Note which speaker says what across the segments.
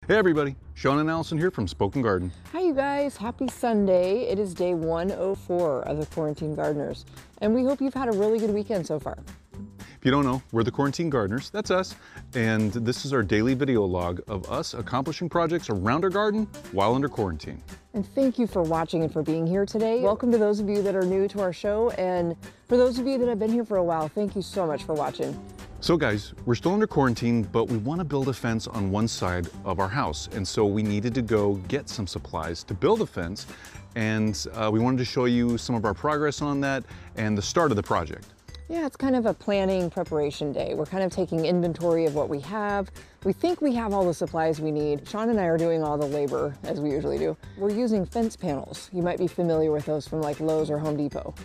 Speaker 1: Hey everybody, Sean and Allison here from Spoken Garden.
Speaker 2: Hi you guys, happy Sunday. It is day 104 of the Quarantine Gardeners, and we hope you've had a really good weekend so far.
Speaker 1: If you don't know, we're the Quarantine Gardeners, that's us, and this is our daily video log of us accomplishing projects around our garden while under quarantine.
Speaker 2: And thank you for watching and for being here today. Welcome to those of you that are new to our show, and for those of you that have been here for a while, thank you so much for watching.
Speaker 1: So guys, we're still under quarantine, but we want to build a fence on one side of our house. And so we needed to go get some supplies to build a fence. And we wanted to show you some of our progress on that and the start of the project.
Speaker 2: Yeah, it's kind of a planning preparation day. We're kind of taking inventory of what we have. We think we have all the supplies we need. Sean and I are doing all the labor, as we usually do. We're using fence panels. You might be familiar with those from like Lowe's or Home Depot.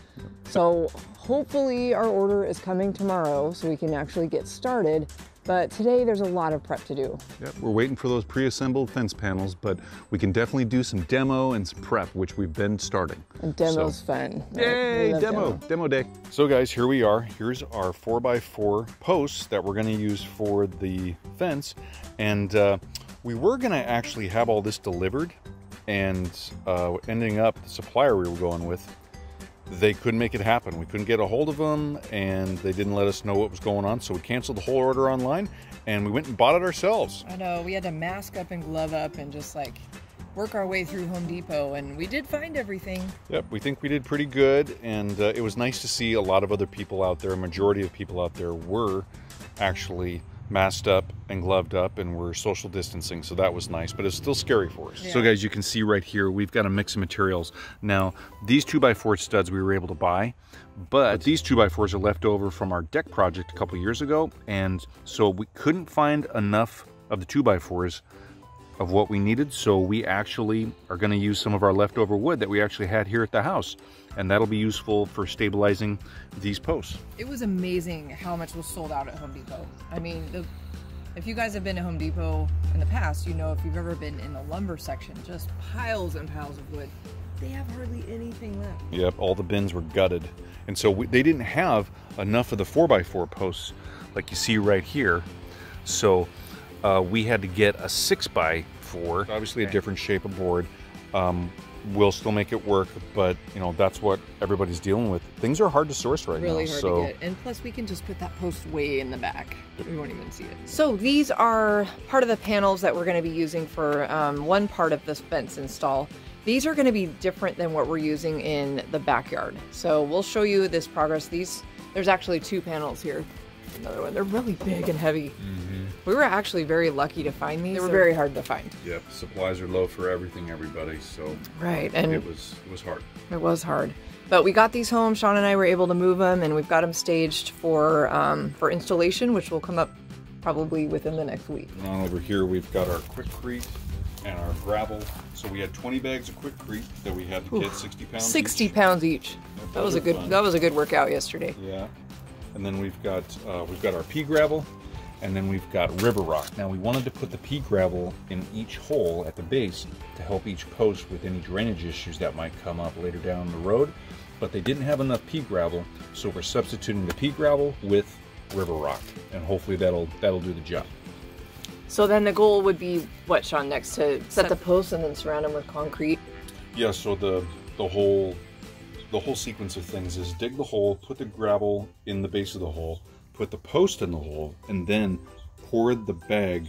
Speaker 2: So hopefully our order is coming tomorrow so we can actually get started. But today there's a lot of prep to do.
Speaker 1: Yep, we're waiting for those pre-assembled fence panels, but we can definitely do some demo and some prep, which we've been starting.
Speaker 2: And demo's fun. Right?
Speaker 1: Yay, demo day. So guys, here we are. Here's our 4x4 posts that we're gonna use for the fence. And we were gonna actually have all this delivered, and ending up, the supplier we were going with, they couldn't make it happen. We couldn't get a hold of them, and they didn't let us know what was going on, so we canceled the whole order online, and we went and bought it ourselves.
Speaker 2: I know, we had to mask up and glove up and just like work our way through Home Depot, and we did find everything.
Speaker 1: Yep, we think we did pretty good, and it was nice to see a lot of other people out there. A majority of people out there were actually masked up and gloved up and we're social distancing, so that was nice, but it's still scary for us. Yeah. So guys, you can see right here we've got a mix of materials. Now these 2x4 studs we were able to buy, but these 2x4s are left over from our deck project a couple years ago, and so we couldn't find enough of the 2x4s of what we needed, so we actually are going to use some of our leftover wood that we actually had here at the house, and that'll be useful for stabilizing these posts.
Speaker 2: It was amazing how much was sold out at Home Depot. I mean, if you guys have been to Home Depot in the past, you know, if you've ever been in the lumber section, just piles and piles of wood. They have hardly anything left.
Speaker 1: Yep, all the bins were gutted, and so they didn't have enough of the 4x4 posts like you see right here, so we had to get a 6x4, obviously a different shape of board. We'll still make it work, but you know, that's what everybody's dealing with. Things are hard to source right now.
Speaker 2: Really hard to get, and plus we can just put that post way in the back. We won't even see it. So these are part of the panels that we're going to be using for one part of this fence install. These are going to be different than what we're using in the backyard. So we'll show you this progress. There's actually two panels here. Another one. They're really big and heavy. We were actually very lucky to find these. They were very hard to find.
Speaker 1: Yep, supplies are low for everything, everybody. So
Speaker 2: right, and
Speaker 1: it was hard.
Speaker 2: It was hard, but we got these home. Sean and I were able to move them, and we've got them staged for installation, which will come up probably within the next week.
Speaker 1: And on over here, we've got our Quikrete and our gravel. So we had 20 bags of Quikrete that we had to get 60 pounds.
Speaker 2: 60 pounds each. That was a good workout yesterday.
Speaker 1: Yeah. And then we've got our pea gravel, and then we've got river rock. Now we wanted to put the pea gravel in each hole at the base to help each post with any drainage issues that might come up later down the road, but they didn't have enough pea gravel, so we're substituting the pea gravel with river rock, and hopefully that'll do the job.
Speaker 2: So then the goal would be what, Sean, next to set the posts and then surround them with concrete?
Speaker 1: Yeah, so the whole sequence of things is dig the hole, put the gravel in the base of the hole, put the post in the hole, and then pour the bag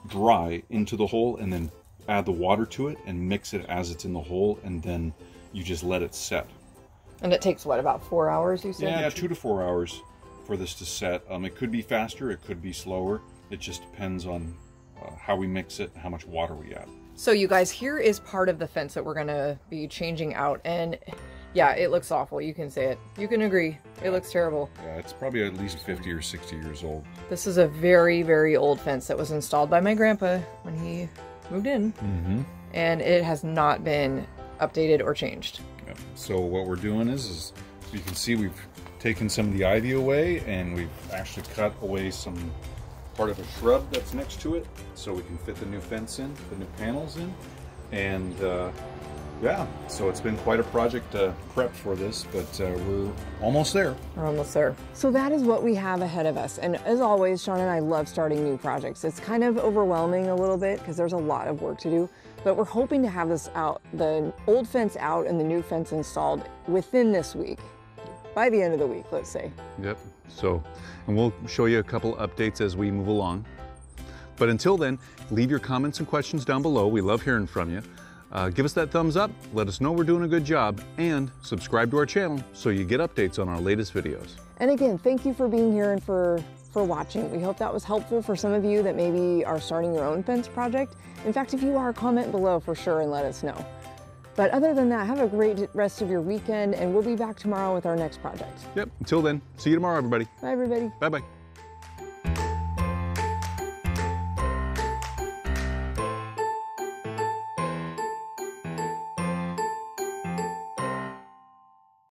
Speaker 1: dry into the hole, and then add the water to it and mix it as it's in the hole, and then you just let it set.
Speaker 2: And it takes what, about 4 hours, you said?
Speaker 1: Yeah, 2 to 4 hours for this to set. It could be faster, it could be slower. It just depends on how we mix it and how much water we add.
Speaker 2: So you guys, here is part of the fence that we're gonna be changing out, and yeah, it looks awful. You can say it. You can agree. It looks terrible.
Speaker 1: Yeah, it's probably at least 50 or 60 years old.
Speaker 2: This is a very, very old fence that was installed by my grandpa when he moved in. And it has not been updated or changed.
Speaker 1: Yep. So what we're doing is you can see we've taken some of the ivy away, and we've actually cut away some part of a shrub that's next to it, so we can fit the new fence in, the new panels in, and Yeah, so it's been quite a project prep for this, but we're almost there.
Speaker 2: We're almost there. So that is what we have ahead of us. And as always, Sean and I love starting new projects. It's kind of overwhelming a little bit because there's a lot of work to do, but we're hoping to have this out, the old fence out and the new fence installed within this week. By the end of the week, let's say.
Speaker 1: Yep, so, and we'll show you a couple updates as we move along. But until then, leave your comments and questions down below. We love hearing from you. Give us that thumbs up, let us know we're doing a good job, and subscribe to our channel so you get updates on our latest videos.
Speaker 2: And again, thank you for being here and for watching. We hope that was helpful for some of you that maybe are starting your own fence project. In fact, if you are, comment below for sure and let us know. But other than that, have a great rest of your weekend, and we'll be back tomorrow with our next project.
Speaker 1: Yep, until then, see you tomorrow, everybody.
Speaker 2: Bye, everybody.
Speaker 1: Bye-bye.